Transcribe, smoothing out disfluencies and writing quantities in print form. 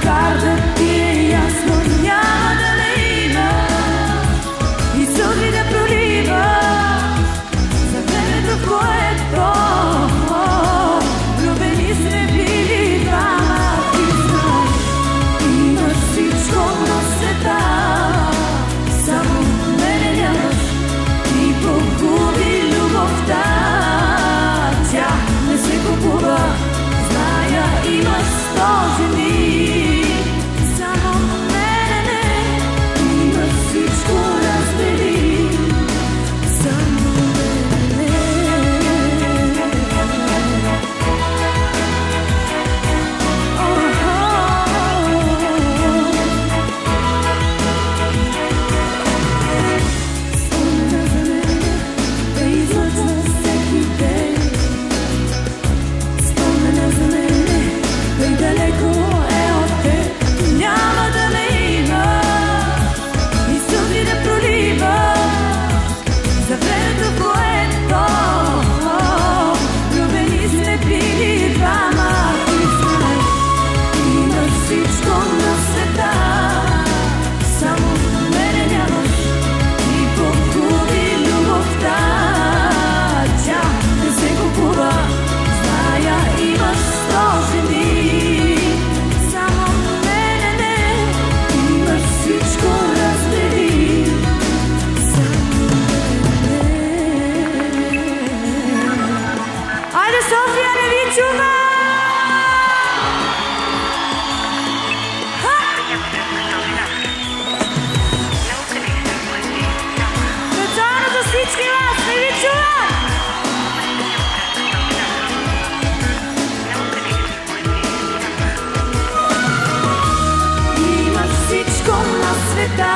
Макар да ти е ясно, няма да ме има и сълзи да пролива за времето, в което влюбени сме били двама. Ти знаеш, имаш всичко на света, само мене нямаш и погуби любовта. Тя не се купува, зная, имаш 100 жени, само мене не. Имаш всичко, раздели, само мене не. Спомена за мене да излъчва всеки ден. Спомена за мене да и далеко е от теб. Няма да ме има и сълзи да пролива за времето, в което влюбени сме били двама. Ти знаеш, имаш всичко на света, само мене нямаш и погуби любовта. Тя не се купува, зная, имаш 100 жени, само мене не. Имаш всичко, раздели, само мене. Айде, София, не ви чува! Специално за всички вас, не ви чува! Имаш всичко на света,